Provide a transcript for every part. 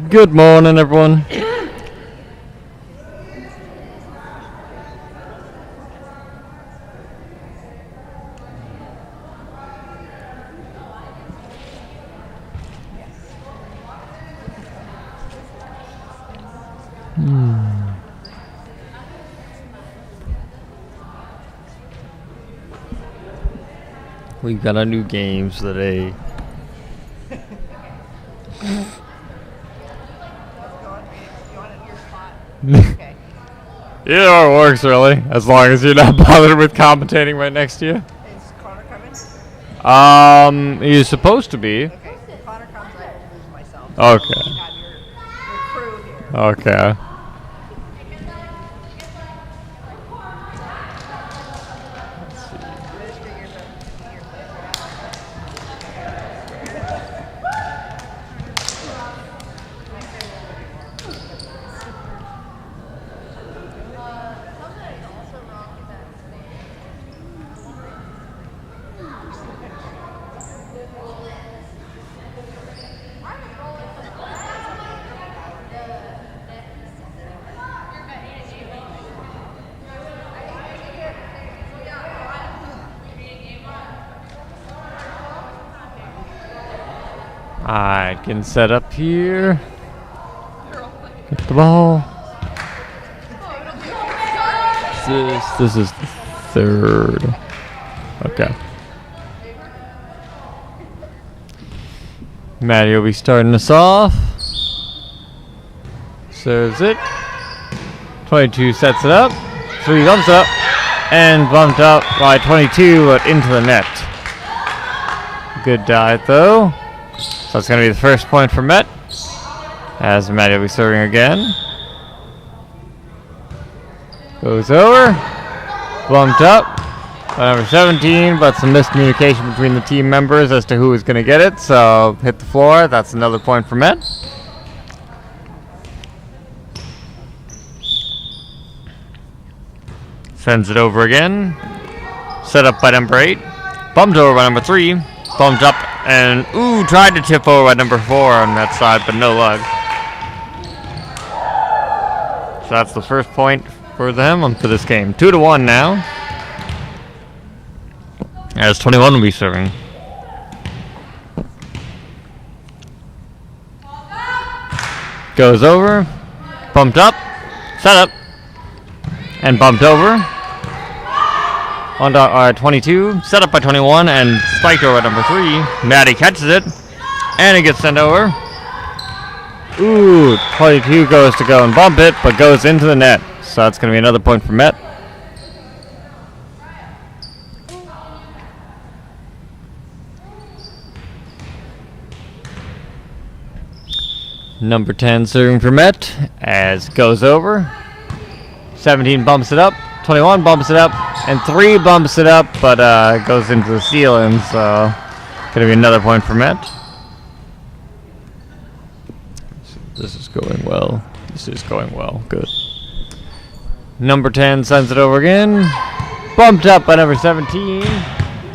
Good morning, everyone. We've got our new games today. Okay. Yeah, it works really, as long as you're not bothered with commentating right next to you. Is Connor coming? He's supposed to be. Okay, if Connor comes, I will lose myself. Okay. You have your crew here. Okay. Alright, getting set up here. Get the ball. This is the third. Okay. Maddie will be starting us off. Serves it. 22 sets it up. 3 bumps up. And bumped up by 22, but into the net. Good dive though. So that's going to be the first point for Met, as Maddie will be serving again. Goes over, bumped up by number 17, but some miscommunication between the team members as to who is going to get it, so hit the floor. That's another point for Met. Sends it over again. Set up by number 8, bumped over by number 3, bumped up. And, tried to tip over at number 4 on that side, but no luck. So that's the first point for them for this game. 2-1 now. As 21 will be serving. Goes over. Bumped up. Set up. And bumped over. On 22, set up by 21, and spiked over at number 3. Maddie catches it, and it gets sent over. 22 goes to go and bump it, but goes into the net. So that's going to be another point for Met. Number 10 serving for Met, as goes over. 17 bumps it up. 21 bumps it up, and 3 bumps it up, but goes into the ceiling, so gonna be another point for Met. This is going well. This is going well. Good. Number 10 sends it over again. Bumped up by number 17.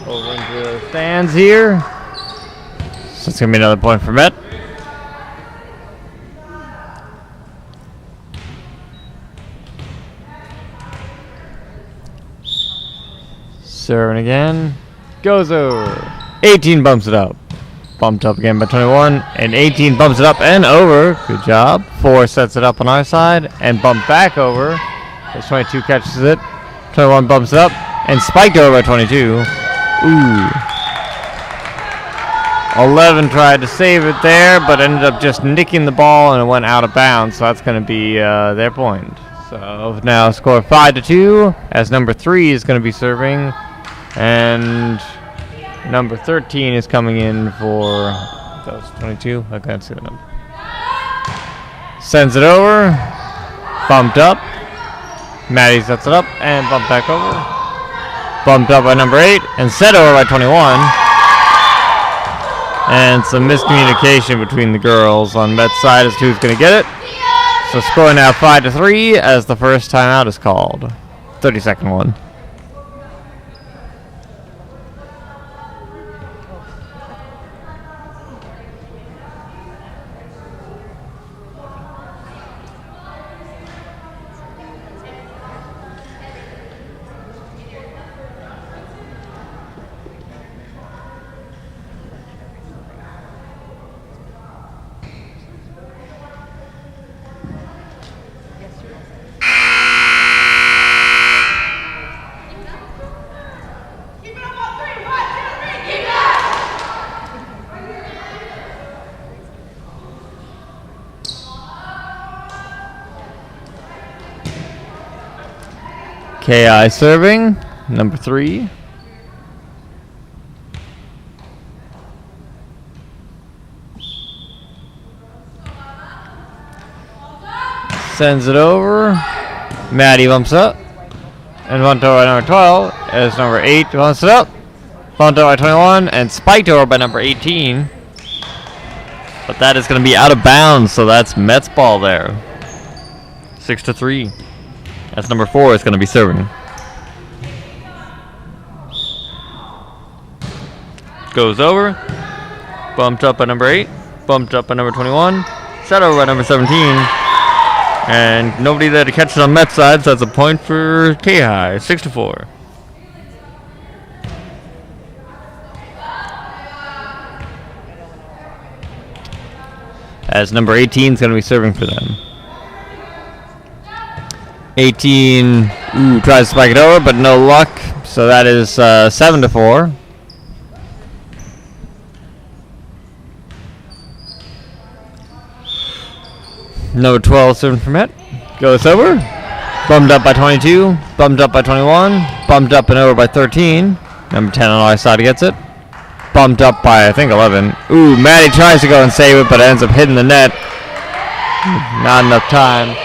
Over into the stands here. So it's gonna be another point for Met. Serving again. Goes over. 18 bumps it up. Bumped up again by 21. And 18 bumps it up and over. Good job. 4 sets it up on our side. And bumped back over. As 22 catches it. 21 bumps it up. And spiked over by 22. 11 tried to save it there, but ended up just nicking the ball and it went out of bounds. So that's going to be their point. So now score 5-2. As number 3 is going to be serving. And number 13 is coming in for, that was 22, I can't see the number. Sends it over, bumped up, Maddie sets it up, and bumped back over. Bumped up by number 8, and set over by 21. And some miscommunication between the girls on Met's side as to who's going to get it. So score now 5-3 as the first timeout is called. 30-second one. KI serving, number 3. Sends it over. Maddie bumps up. And bumped over by number 12 as number 8 bumps it up. Bumped over by 21 and spiked over by number 18. But that is going to be out of bounds, so that's Mets ball there. 6-3. That's number 4 is going to be serving. Goes over. Bumped up by number 8. Bumped up by number 21. Set over by number 17. And nobody there to catch it on Mets side, so that's a point for K-High. 6-4. As number 18 is going to be serving for them. 18 tries to spike it over, but no luck. So that is 7-4. Number 12 serving for Met. Goes over. Bumped up by 22. Bumped up by 21. Bumped up and over by 13. Number 10 on our side gets it. Bumped up by, I think, 11. Ooh, Maddie tries to go and save it, but ends up hitting the net. Not enough time.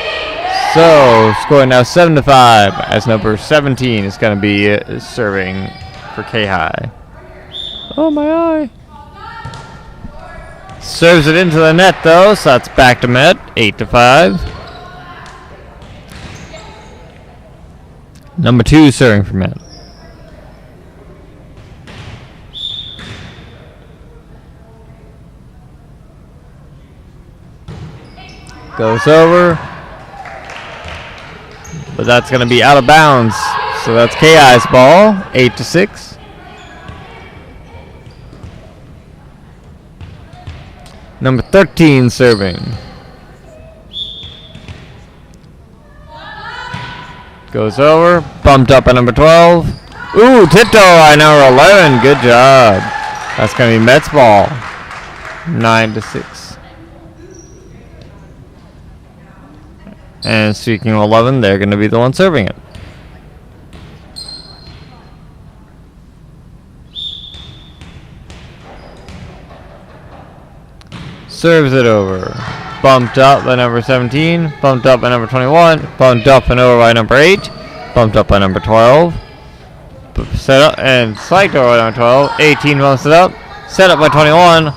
So, scoring now 7-5, as number 17 is going to be serving for K-High. Oh, my eye. Serves it into the net, though, so that's back to Met, 8-5. Number 2 serving for Met. Goes over. But that's going to be out of bounds. So that's KI's ball, 8-6. Number 13 serving. Goes over. Bumped up by number 12. Ooh, tiptoe by number 11. Good job. That's going to be Mets ball, 9-6. And speaking of 11, they're going to be the one serving it. Serves it over. Bumped up by number 17. Bumped up by number 21. Bumped up and over by number 8. Bumped up by number 12. Set up and spiked over by number 12. 18 bumps it up. Set up by 21.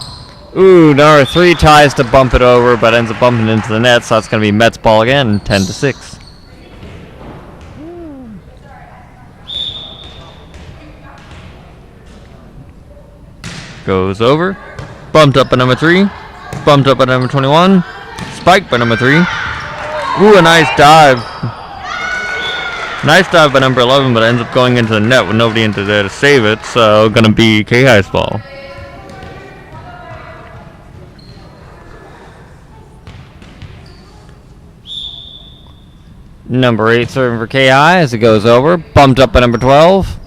Ooh, number 3 tries to bump it over, but ends up bumping into the net, so that's going to be Mets ball again, 10-6. Goes over. Bumped up by number 3. Bumped up by number 21. Spiked by number 3. Ooh, a nice dive. Nice dive by number 11, but ends up going into the net with nobody into there to save it, so going to be K-High's ball. Number 8 serving for KI as it goes over. Bumped up by number 12.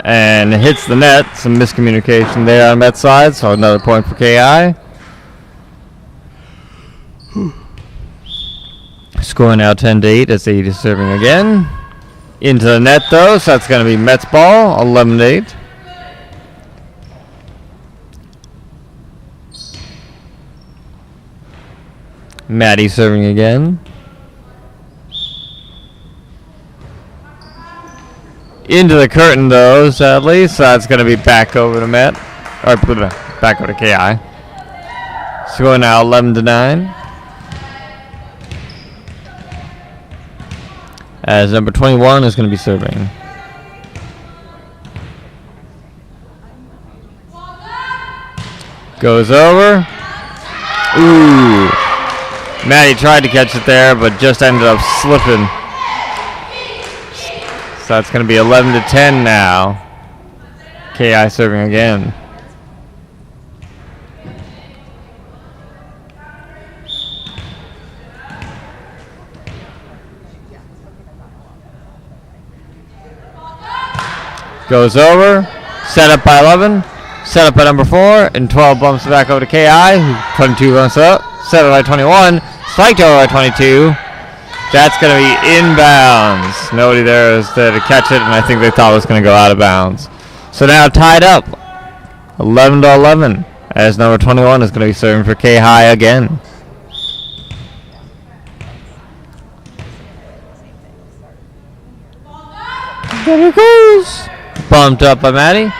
And hits the net. Some miscommunication there on that side, so another point for KI. Score now 10-8 as 8 is serving again. Into the net though, so that's going to be Mets ball, 11-8. Maddie serving again. Into the curtain though, sadly, so that's going to be back over to Met. Or back over to KI. Score now 11-9. As number 21 is going to be serving. Goes over. Ooh. Maddie tried to catch it there, but just ended up slipping. So that's going to be 11-10 now. KI serving again. Goes over. Set up by 11. Set up by number 4. And 12 bumps back over to KI. 22 bumps up. Set up by 21. Spiked over by 22. That's going to be inbounds. Nobody there is there to catch it, and I think they thought it was going to go out of bounds. So now tied up, 11-11, as number 21 is going to be serving for K-High again. There it goes. Bumped up by Maddie.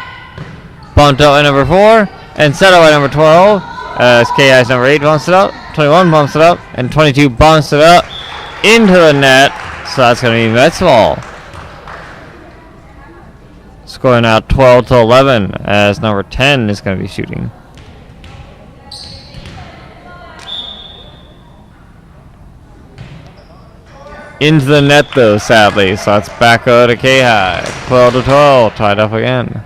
Bumped up by number 4. And set up by number 12. As K-High's number 8 bumps it up. 21 bumps it up. And 22 bumps it up into the net. So that's going to be Mets ball. Scoring out 12-11 as number 10 is going to be shooting. Into the net though, sadly. So it's back over to K-High. 12-12, tied up again.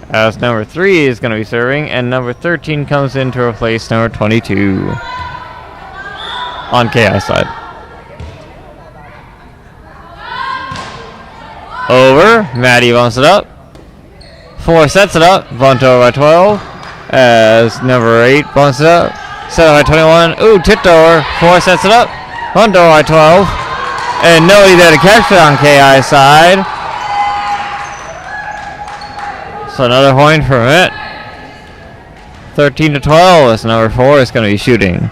As number 3 is going to be serving, and number 13 comes in to replace number 22 on K-High side. Over, Maddie bumps it up. 4 sets it up, bumped over by 12. As number 8 bumps it up. Set up by 21. Ooh, tipped over. 4 sets it up. Bumped over by 12. And nobody there to catch it on KI side. So another point for it. 13-12 as number 4 is going to be shooting.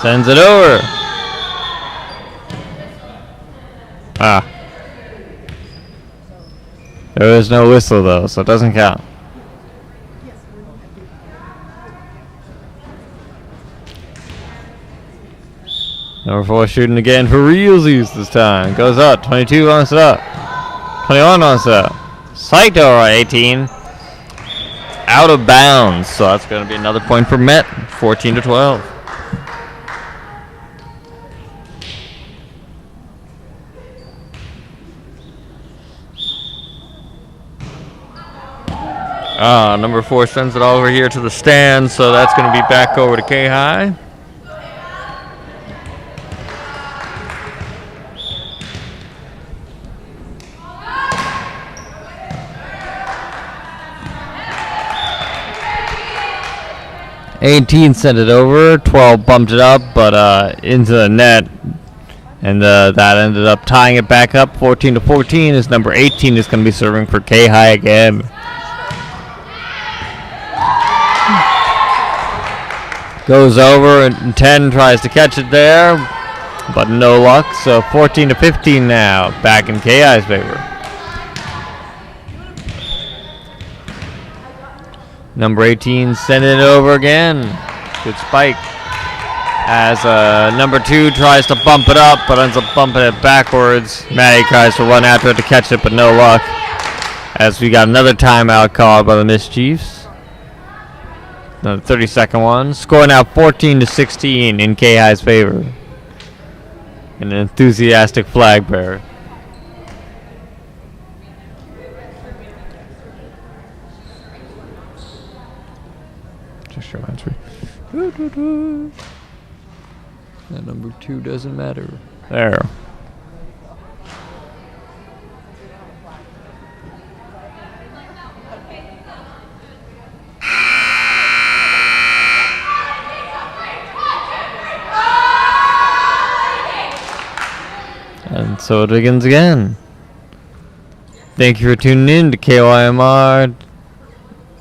Sends it over. There is no whistle though, so it doesn't count. Number 4 shooting again for realsies this time. Goes up. 22 wants it up. 21 wants it up. Psyched over at 18. Out of bounds. So that's going to be another point for Met. 14-12. Number 4 sends it over here to the stand. So that's going to be back over to K-High. Sent it over, 12 bumped it up, but into the net, and that ended up tying it back up, 14-14, as number 18 is going to be serving for K-High again. Goes over, and 10 tries to catch it there, but no luck, so 14-15 now, back in K-High's favor. Number 18 sending it over again. Good spike. As number 2 tries to bump it up, but ends up bumping it backwards. Maddie tries to run after it to catch it, but no luck. As we got another timeout called by the Mischiefs. Another 30-second one. Score now 14-16 in K-High's favor. An enthusiastic flag bearer. Just reminds me. That number 2 doesn't matter. There. And so it begins again. Thank you for tuning in to KYMR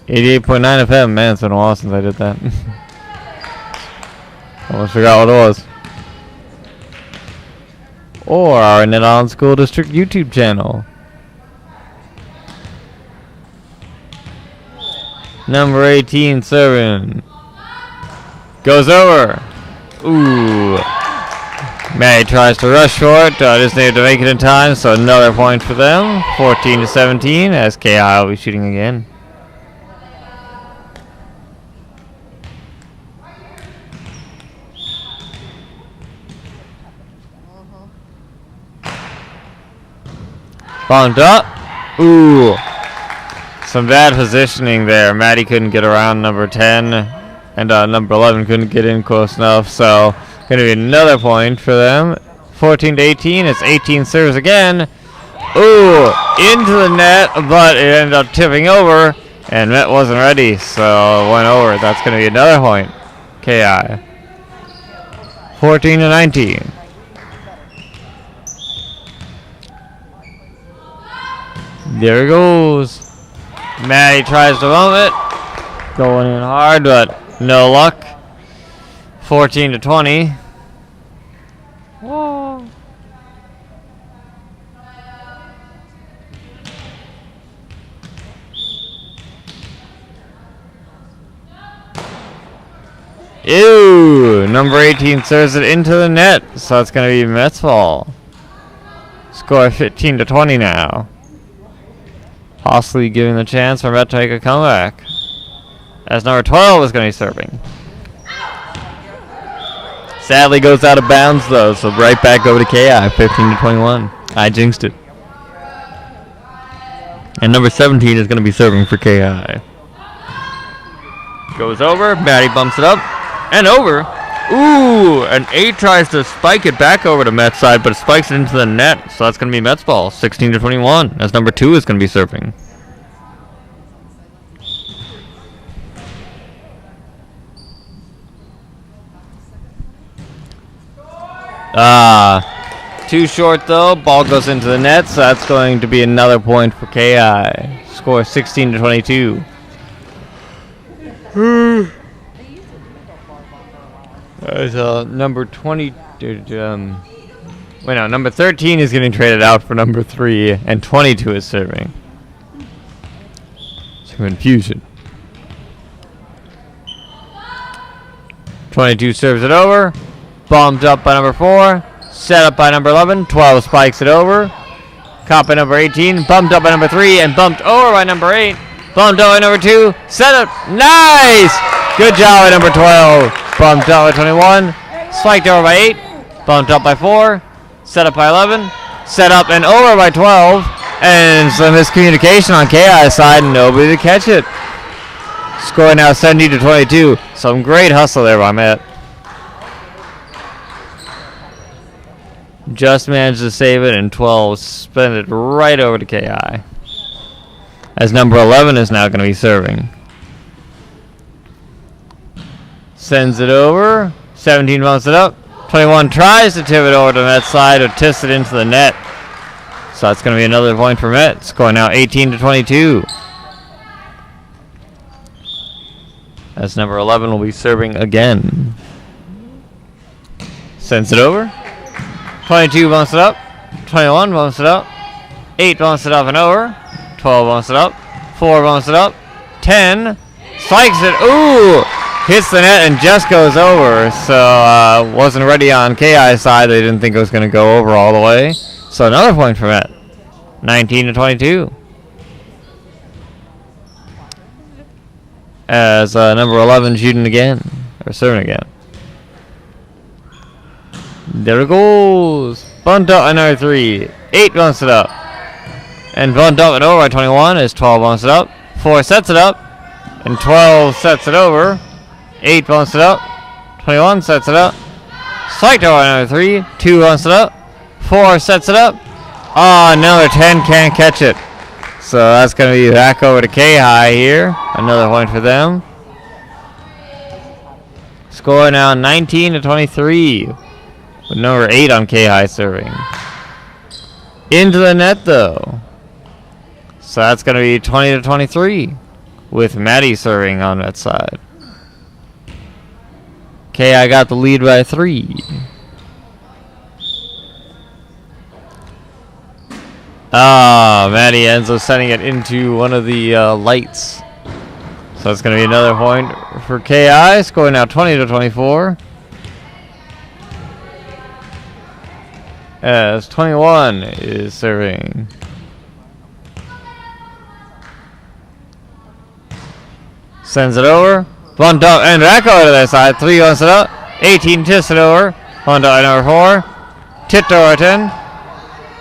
88.9 FM. Man, it's been a while since I did that. Almost forgot what it was. Or our Net On School District YouTube channel. Number 18 serving. Goes over. Ooh. May tries to rush for it. Just needed to make it in time, so another point for them. 14-17 as KI will be shooting again. Bumped up. Ooh. Some bad positioning there. Maddie couldn't get around number 10. And number 11 couldn't get in close enough. So, going to be another point for them. 14-18. It's 18 serves again. Ooh. Into the net. But it ended up tipping over. And Met wasn't ready. So, it went over. That's going to be another point. KI. 14 to 19. There it goes. Maddie tries to move it. Going in hard, but no luck. 14 to 20. Whoa. Ew! Number 18 serves it into the net, so it's going to be Mets ball. Score 15 to 20 now. Possibly giving the chance for Met to make a comeback. As number 12 is going to be serving. Sadly goes out of bounds though, so right back over to KI, 15 to 21. I jinxed it. And number 17 is going to be serving for KI. Goes over, Maddie bumps it up, and over. Ooh, and 8 tries to spike it back over to Mets side, but it spikes it into the net, so that's going to be Mets ball, 16 to 21, as number 2 is going to be serving. Too short though. Ball goes into the net, so that's going to be another point for KI. Score 16 to 22. There's number 20. Number 13 is getting traded out for number 3, and 22 is serving. Some confusion. 22 serves it over. Bumped up by number 4. Set up by number 11. 12 spikes it over. Caught by number 18. Bumped up by number 3. And bumped over by number 8. Bumped up by number 2. Set up. Nice! Good job by number 12. Bumped up by 21. Spiked over by 8. Bumped up by 4. Set up by 11. Set up and over by 12. And some miscommunication on KI's side. Nobody to catch it. Score now 70 to 22. Some great hustle there by Matt. Just managed to save it, and 12 spent it right over to KI. As number 11 is now going to be serving. Sends it over. 17 bumps it up. 21 tries to tip it over to Met's side, or tips it into the net. So that's going to be another point for Met. Score now 18 to 22. As number 11 will be serving again. Sends it over. 22 bumps it up. 21 bumps it up. 8 bumps it up and over. 12 bumps it up. 4 bumps it up. 10 spikes it. Ooh! Hits the net and just goes over. So wasn't ready on KI's side. They didn't think it was going to go over all the way. So another point for Met. 19 to 22. As number 11 shooting again. Or serving again. There it goes. Bumped up another 3. 8 bumps it up. And bumped up and over by 21 as 12 bumps it up. 4 sets it up. And 12 sets it over. 8 bumps it up. 21 sets it up. Spiked over another 3. 2 bumps it up. 4 sets it up. Oh, another 10 can't catch it. So that's going to be back over to K-High here. Another point for them. Score now 19 to 23. With number 8 on K-High serving. Into the net though. So that's going to be 20 to 23. With Maddie serving on that side. K-High got the lead by 3. Maddie ends up sending it into one of the lights. So it's going to be another point for KI. Scoring now 20 to 24. As 21 is serving. Sends it over. Bumped up and back over to their side. 3 wants it up. 18 tips it over. Bumped up number 4. Tipped over 10.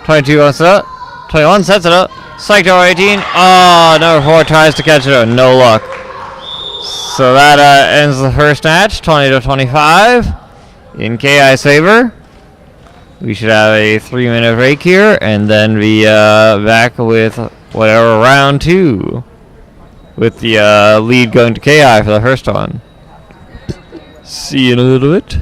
22 wants it up. 21 sets it up. Psyched over 18. Oh, number 4 tries to catch it. No luck. So that ends the first match. 20 to 25 in KI's favor. We should have a 3-minute break here and then be back with whatever round 2. With the lead going to KI for the first one. See you in a little bit.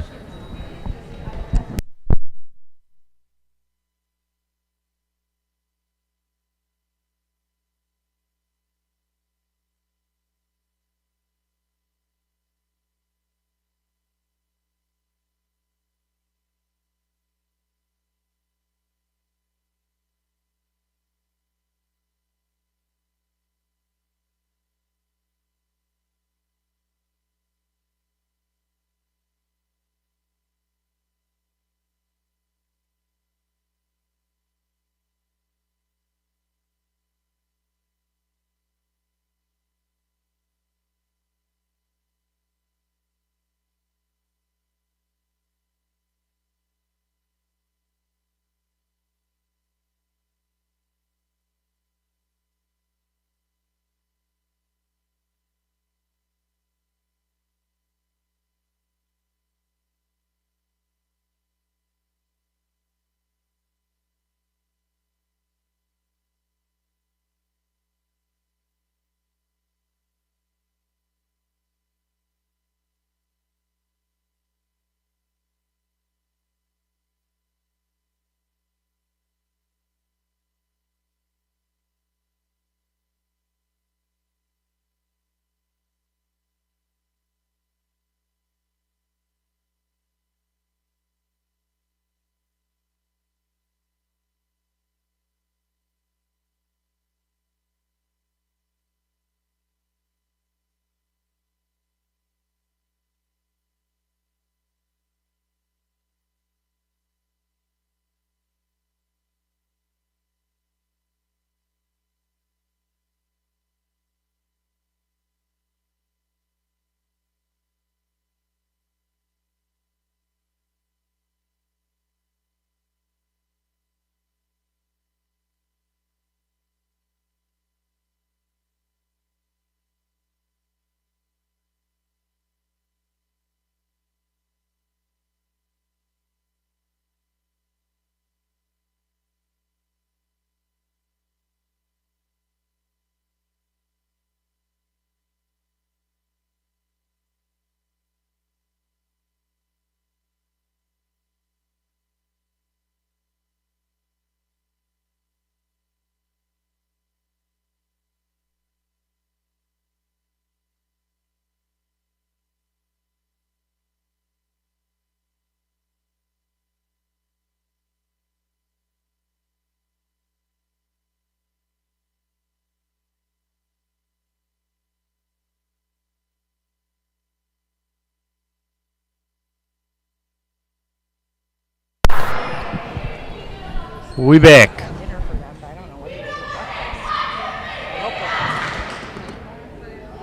We back. Dinner for them, but I don't know what to do for breakfast. I hope they're-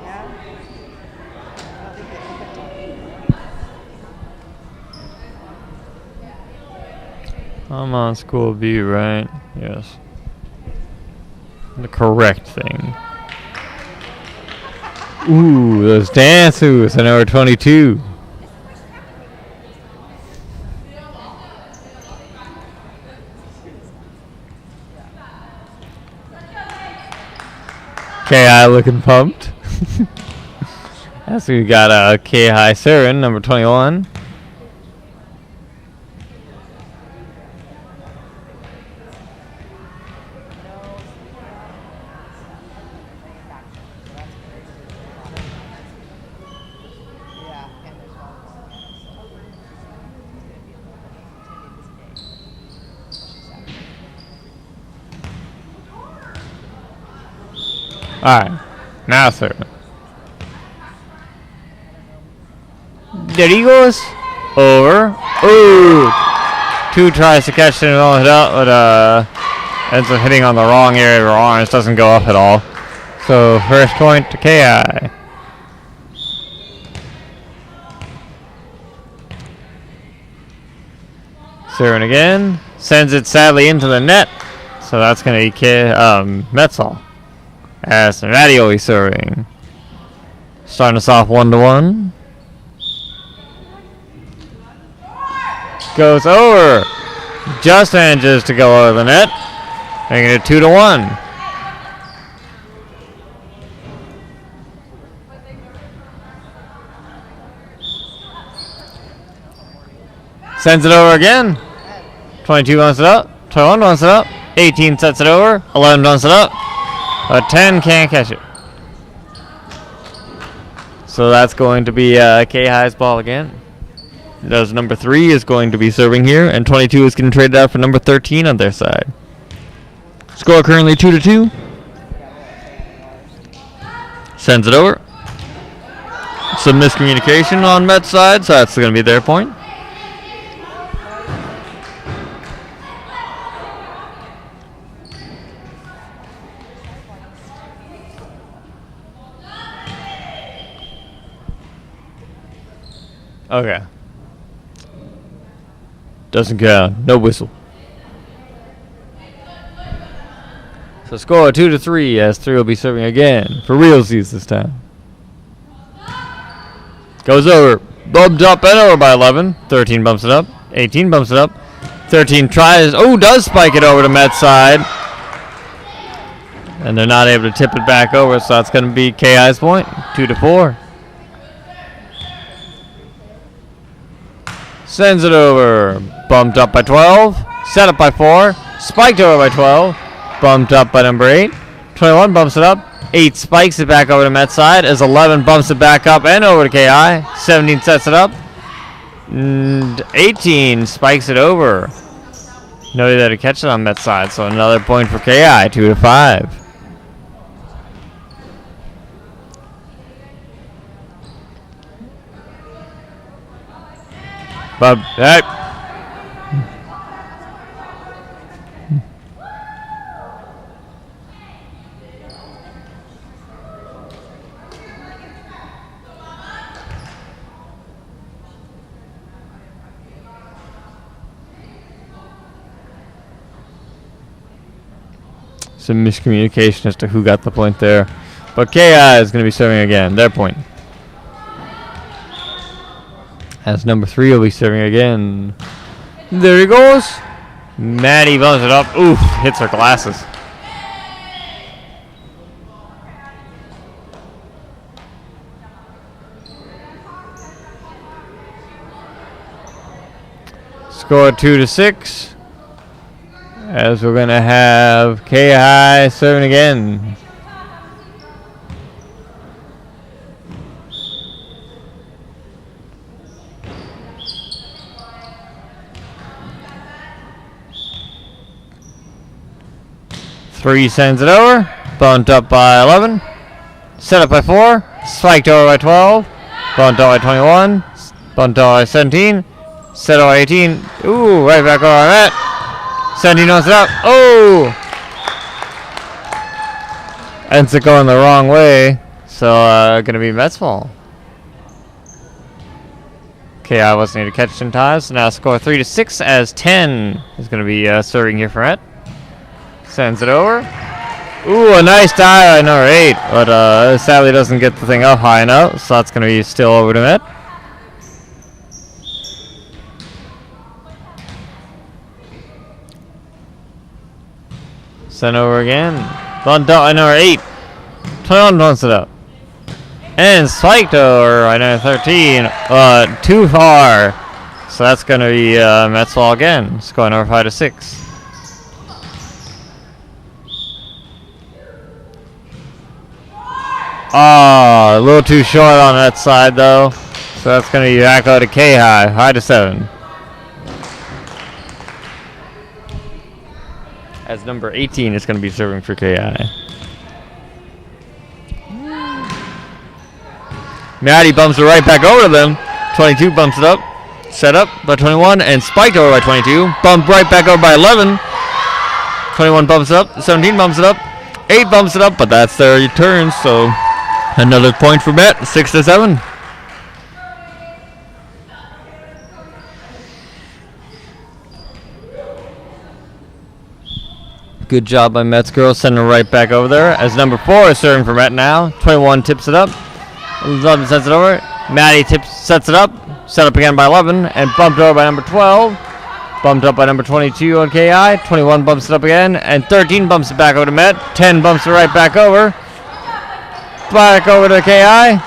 Yeah? I don't think they opened one. I'm on school B, right? Yes. The correct thing. Ooh, those dance moves at number 22. KI looking pumped. As we got KI Saren, number 21. Yeah, and there's volleyball. So it's going to be a little bit continued this day. Alright, now Saren. There he goes. Over. Ooh. 2 tries to catch it and all hit up, but ends up hitting on the wrong area of her arms. Doesn't go up at all. So first point to KI. Saren again. Sends it sadly into the net. So that's going to be Metzl. As Natty always serving. Starting us off 1-1. Goes over. Just manages to go over the net. Making it 2-1. Sends it over again. 22 wants it up. 21 wants it up. 18 sets it over. 11 wants it up. But 10 can't catch it. So that's going to be K-High's ball again. Those number 3 is going to be serving here, and 22 is going to trade it out for number 13 on their side. Score currently 2-2. Sends it over. Some miscommunication on Met's side, so that's going to be their point. Okay. Doesn't count. No whistle. So score 2-3 as 3 will be serving again for realsies this time. Goes over. Bumped up and over by 11. 13 bumps it up. 18 bumps it up. 13 tries. Oh, does spike it over to Met's side. And they're not able to tip it back over, so that's going to be KI's point. 2-4. Sends it over. Bumped up by 12. Set up by 4. Spiked over by 12. Bumped up by number 8. 21 bumps it up. 8 spikes it back over to Met's side. As 11 bumps it back up and over to KI. 17 sets it up. And 18 spikes it over. Nobody there to catch it on Met's side. So another point for KI. 2-5. But that. Some miscommunication as to who got the point there. But KI is going to be serving again. Their point. As number 3 will be serving again. There he goes. Maddie bumps it up. Oof, hits her glasses. Score 2-6. As we're going to have K-High serving again. Three sends it over. Bumped up by 11. Set up by 4. Spiked over by 12. Bumped up by 21. Bumped up by 17. Set over by 18. Ooh, right back over on that. 17 wants it up. Oh! Ends up going the wrong way. So, gonna be Met's ball. Okay, I wasn't able to catch in time. So now score 3-6 as 10 is gonna be serving here for Met. Sends it over. Ooh, a nice dive by number 8, but sadly doesn't get the thing up high enough. So that's gonna be still over to Met. Send over again. Bunt up by number 8. 21 bunts it up. And spiked over by number 13. Too far. So that's going to be Mets ball again. It's going over 5-6. A little too short on that side though. So that's going to be back out to K high. 5-7. As number 18 is going to be serving for KI. Maddie bumps it right back over to them. 22 bumps it up. Set up by 21 and spiked over by 22. Bumped right back over by 11. 21 bumps it up. 17 bumps it up. 8 bumps it up, but that's their return. So another point for Met. 6-7. Good job by Mets girls, sending it right back over there. As number 4 is serving for Met now. 21 tips it up. 11 sets it over. Maddie sets it up. Set up again by 11 and bumped over by number 12. Bumped up by number 22 on KI. 21 bumps it up again and 13 bumps it back over to Met. 10 bumps it right back over. Back over to KI.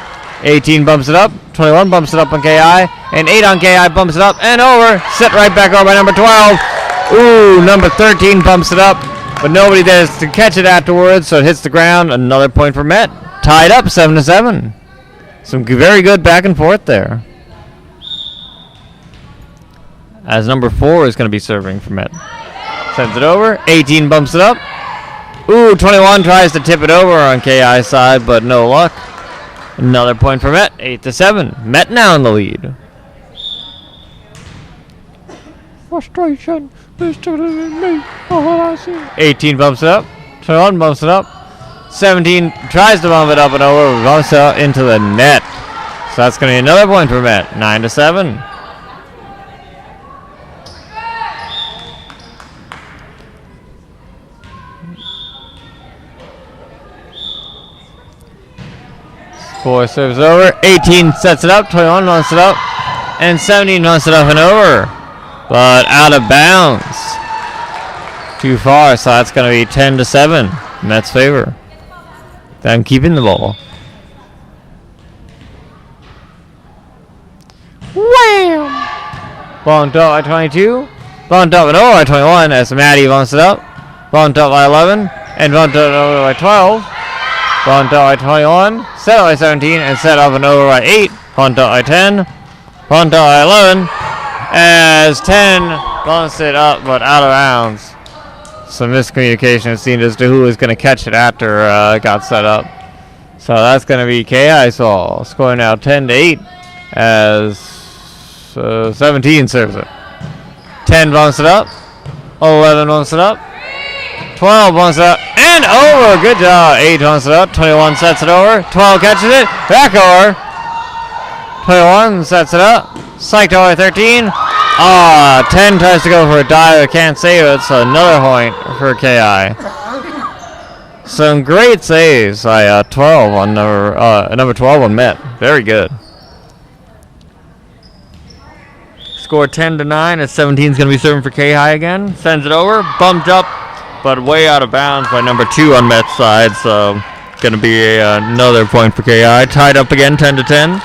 18 bumps it up. 21 bumps it up on KI. And 8 on KI bumps it up and over. Set right back over by number 12. Ooh, number 13 bumps it up. But nobody there to catch it afterwards, so it hits the ground. Another point for Met. Tied up 7-7. Some very good back and forth there. As number 4 is going to be serving for Met. Sends it over. 18 bumps it up. Ooh, 21 tries to tip it over on KI side, but no luck. Another point for Met. 8-7. Met now in the lead. Frustration. 18 bumps it up. 21 bumps it up. 17 tries to bump it up and over. Bumps it up into the net. So that's going to be another point for Met. 9-7. Four serves over. 18 sets it up. 21 bumps it up. And 17 bumps it up and over. But out of bounds. Too far, so that's going to be 10-7. Mets favor. Them keeping the ball. Wham! Bumped up by 22. Bumped up and over by 21 as Maddie bumps it up. Bumped up by 11. And bumped up and over by 12. Bumped up by 21. Set up by 17. And set up and over by 8. Bumped up by 10. Bumped up by 11. As 10 bumps it up, but out of bounds. Some miscommunication seen as to who was going to catch it after it got set up. So that's going to be KI's ball. Scoring now 10-8 as 17 serves it. 10 bumps it up. 11 bumps it up. 12 bumps it up. And over. Good job. 8 bumps it up. 21 sets it over. 12 catches it. Back over. 21 sets it up. Psyched over 13. 10 tries to go for a dive. Can't save it. So another point for KI. Some great saves by 12 on number 12 on Met. Very good. Score 10-9 as 17 is going to be serving for KI again. Sends it over. Bumped up, but way out of bounds by number 2 on Met's side. So going to be another point for KI. Tied up again, 10-10.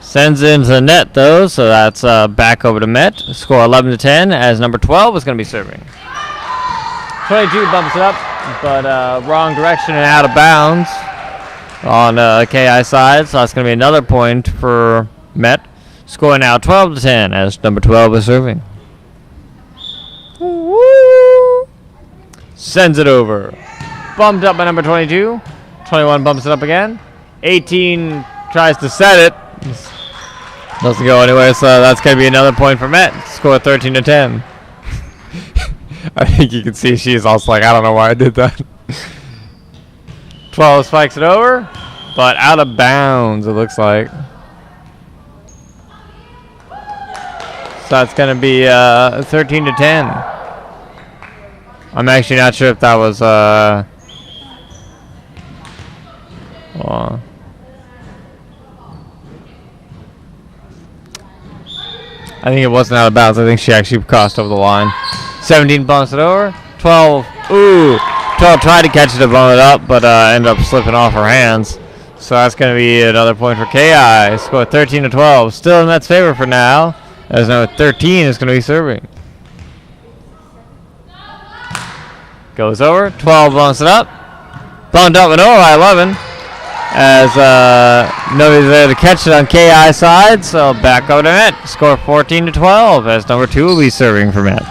Sends it into the net, though, so that's back over to Met. Score 11-10 as number 12 is going to be serving. 22 bumps it up, but wrong direction and out of bounds on KI side, so that's going to be another point for Met. Score now 12-10 as number 12 is serving. Woo! Sends it over. Bumped up by number 22. 21 bumps it up again. 18 tries to set it. Doesn't go anywhere, so that's going to be another point for Met. Score 13-10. I think you can see she's also like, I don't know why I did that. 12 spikes it over, but out of bounds, it looks like. So that's going to be 13-10. I'm actually not sure if that was I think it wasn't out of bounds. I think she actually crossed over the line. 17 bumps it over. 12. Ooh. 12 tried to catch it to bump it up, but ended up slipping off her hands. So that's going to be another point for KI. Score 13-12. Still in Met's favor for now. As number 13 is going to be serving. Goes over. 12 bumps it up. Bumped up and over by 11. As nobody's there to catch it on KI side, so back over to Met. Score 14-12 as number 2 will be serving for Met.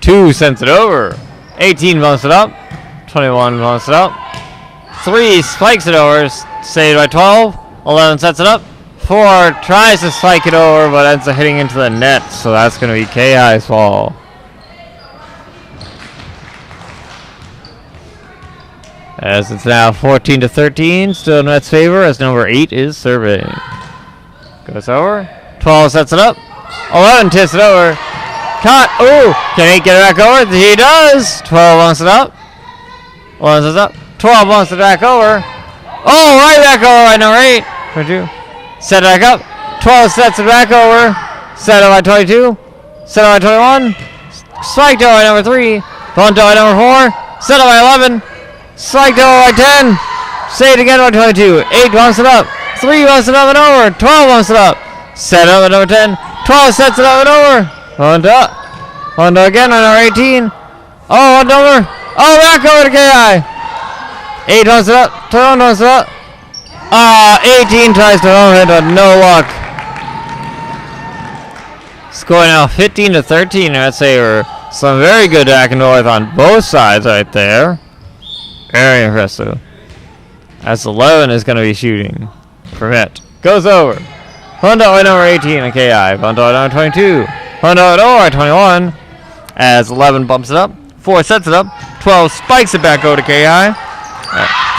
Two sends it over. 18 bumps it up. 21 bumps it up. 3 spikes it over, saved by 12. 11 sets it up. 4 tries to spike it over, but ends up hitting into the net, so that's going to be KI's fall. As it's now 14-13, still in Met's favor as number 8 is serving. Goes over. 12 sets it up. 11 tips it over. Caught. Ooh. Can 8 get it back over? He does. 12 bumps it up. 11 sets up. 12 bumps it back over. Oh, right back over by number 8. 22. Set it back up. 12 sets it back over. Set it by 22. Set it by 21. Spiked over by number 3. Bumped over by number 4. Set it by 11. Spiked over by 10. Say it again by 22. 8 bumps it up. 3 bumps it up and over. 12 bumps it up. Set up at number 10. 12 sets it up and over. On to up. On to again on number 18. Oh, on over. Oh, back over to KI. 8 bumps it up. 12 bumps it up. 18 tries to home it, but no luck. Score now 15-13. I'd say we're some very good back and forth on both sides right there. Very impressive. As 11 is going to be shooting for Met. Goes over. Honda at number 18 on KI. Honda at number 22. Honda at 21. As 11 bumps it up. 4 sets it up. 12 spikes it back over to KI.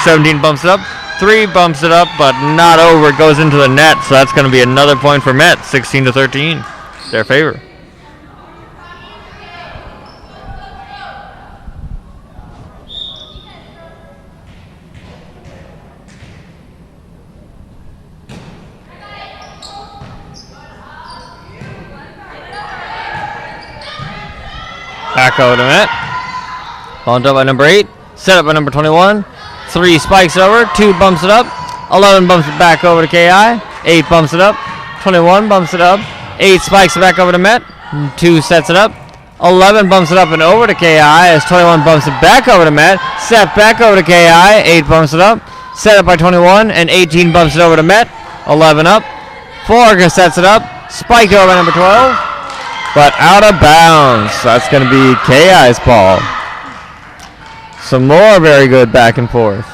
17 bumps it up. 3 bumps it up, but not over. It goes into the net, so that's going to be another point for Met. 16-13. Their favor. Back over to Met. Bumped up by number 8. Set up by number 21. 3 spikes over. 2 bumps it up. 11 bumps it back over to KI. 8 bumps it up. 21 bumps it up. 8 spikes it back over to Met. 2 sets it up. 11 bumps it up and over to KI as 21 bumps it back over to Met. Set back over to KI. 8 bumps it up. Set up by 21 and 18 bumps it over to Met. 11 up. 4 sets it up. Spiked over by number 12. But out of bounds. That's going to be KI's ball. Some more very good back and forth.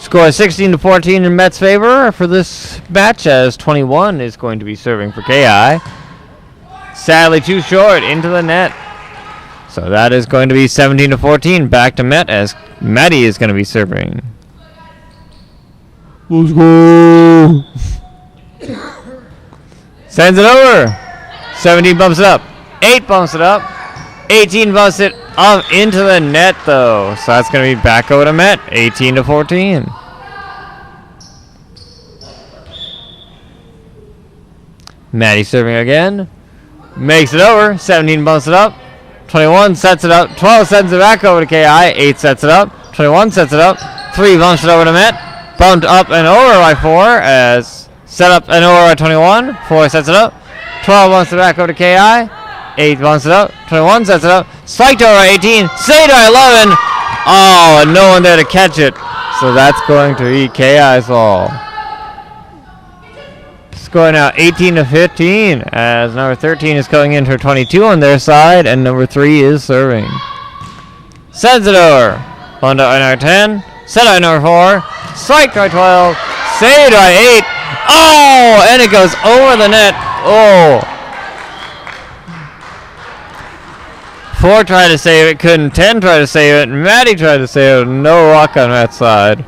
Score 16-14 in Met's favor for this match as 21 is going to be serving for KI. Sadly too short into the net. So that is going to be 17-14 back to Met as Maddie is going to be serving. Let's go. Sends it over. 17 bumps it up. 8 bumps it up. 18 bumps it up into the net, though. So that's going to be back over to Met. 18-14. Maddie serving again. Makes it over. 17 bumps it up. 21 sets it up. 12 sends it back over to KI. 8 sets it up. 21 sets it up. 3 bumps it over to Met. Bumped up and over by 4 as... Set up and over at 21. 4 sets it up. 12 bumps it back over to KI. 8 bumps it up. 21 sets it up. Spiked over at 18. Saved by 11. Oh, and no one there to catch it. So that's going to be KI's ball. Score now 18-15 as number 13 is going in for 22 on their side, and number 3 is serving. Sends it over. Bond up by number 10. Set by number 4. Strike by 12. Saved by 8. Oh, and it goes over the net. Oh. 4 tried to save it, couldn't. 10 tried to save it. Maddie tried to save it. No luck on that side.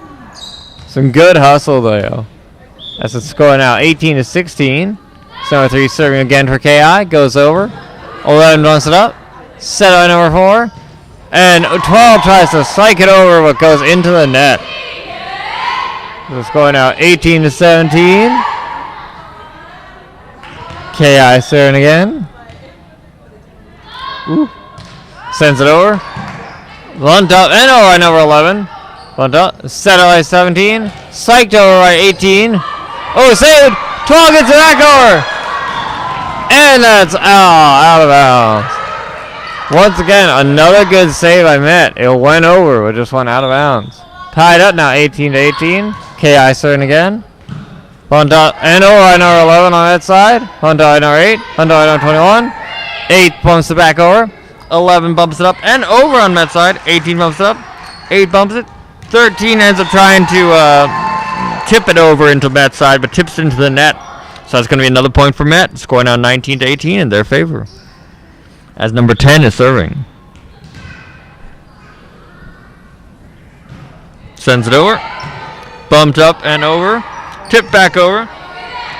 Some good hustle though. That's the score now, 18-16. So number 3 serving again for KI. Goes over. 11 runs it up. Set by number 4. And 12 tries to strike it over, but goes into the net. So the score now, 18-17. KI serving again. Ooh. Sends it over. Bunt up and over by number 11. Bunt up. Set by 17. Psyched over by 18. Oh, saved. 12 gets it back over. And that's out of bounds. Once again, another good save by Met. It went over, but just went out of bounds. Tied up now, 18-18. KI serving again. Bunt up and over by number 11 on that side. Bunt up by number 8. Bunt up by number 21. 8 bumps it back over. 11 bumps it up and over on Met's side. 18 bumps it up. 8 bumps it. 13 ends up trying to tip it over into Met's side, but tips into the net. So that's going to be another point for Met. Score now 19-18 in their favor, as number 10 is serving. Sends it over. Bumped up and over. Tipped back over.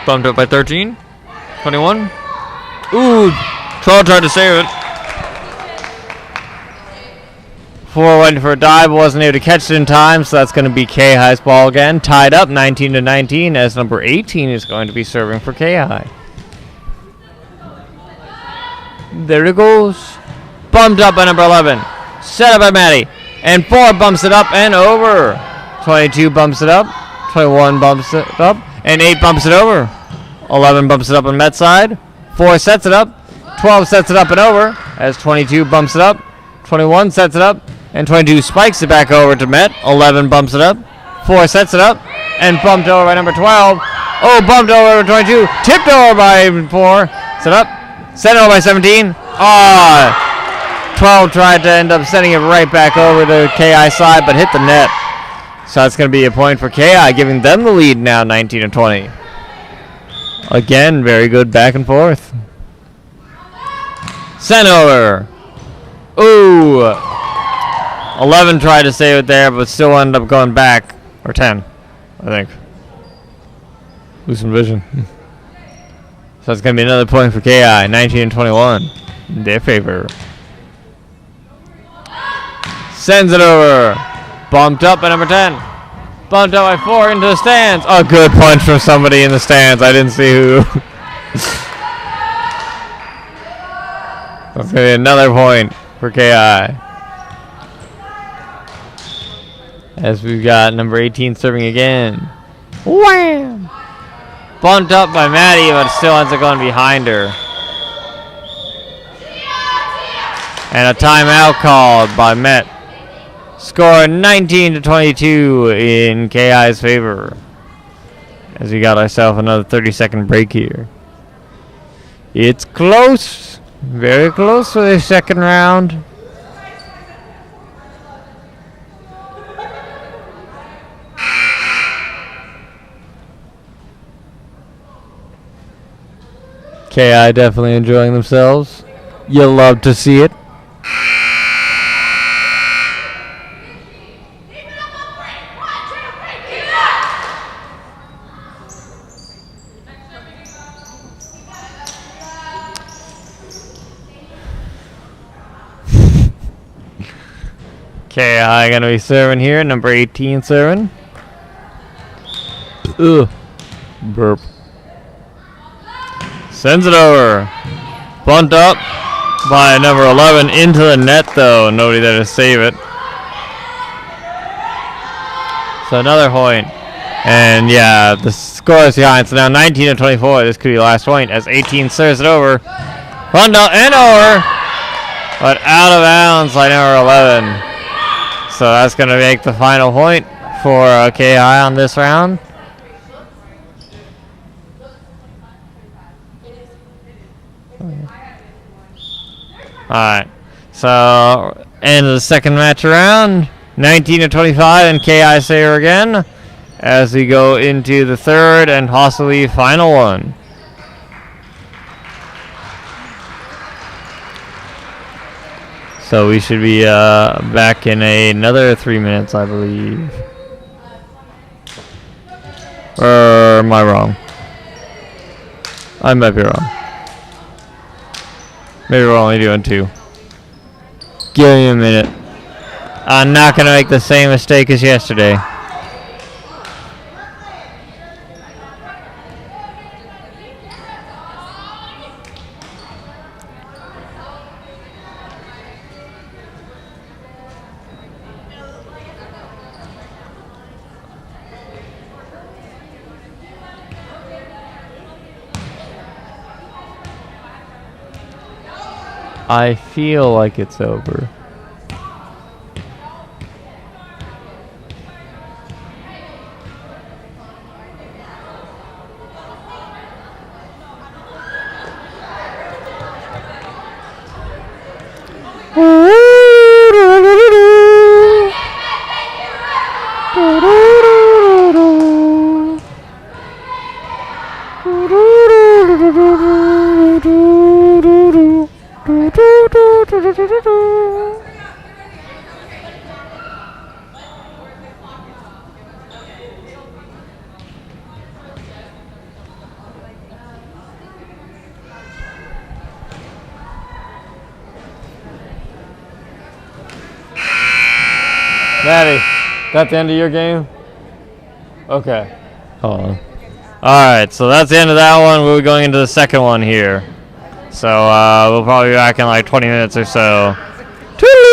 Bumped up by 13. 21. Ooh, 12 tried to save it. 4 went for a dive, wasn't able to catch it in time, so that's going to be KI's ball again. Tied up 19-19 as number 18 is going to be serving for KI. There it goes. Bumped up by number 11. Set up by Maddie. And 4 bumps it up and over. 22 bumps it up. 21 bumps it up. And 8 bumps it over. 11 bumps it up on Met's side. 4 sets it up. 12 sets it up and over as 22 bumps it up. 21 sets it up. And 22 spikes it back over to Met. 11 bumps it up. 4 sets it up. And bumped over by number 12. Oh, bumped over by 22. Tipped over by 4. Set up. Set over by 17. 12 tried to end up sending it right back over to KI side, but hit the net. So that's going to be a point for KI, giving them the lead now, 19-20. Again, very good back and forth. Sent over. Ooh. 11 tried to save it there, but still ended up going back. Or 10, I think. Losing vision. So it's going to be another point for KI, 19-21. In their favor. Sends it over. Bumped up by number 10. Bumped up by 4 into the stands. A good punch from somebody in the stands. I didn't see who. That's going to be another point for KI. As we've got number 18 serving again. Wham! Bumped up by Maddie, but still ends up going behind her. And a timeout called by Met. Score 19-22 in KI's favor. As we got ourselves another 30-second break here. It's close. Very close for the second round. KI definitely enjoying themselves. You'll love to see it. KI gonna be serving here, number 18 serving. Ugh. Burp. Sends it over. Bumped up by number 11 into the net though. Nobody there to save it. So another point. And yeah, the score is behind. So now 19-24. This could be the last point as 18 serves it over. Bumped up and over. But out of bounds by number 11. So that's going to make the final point for KI on this round. Alright. So, end of the second match around. 19-25 and KI Sayer again. As we go into the third and possibly final one. So we should be back in another 3 minutes, I believe. Or am I wrong? I might be wrong. Maybe we're only doing 2. Give me a minute. I'm not going to make the same mistake as yesterday. I feel like it's over. Maddie, that the end of your game? Okay. Hold on. Alright, so that's the end of that one. We're going into the second one here. So we'll probably be back in like 20 minutes or so. Toodaloo!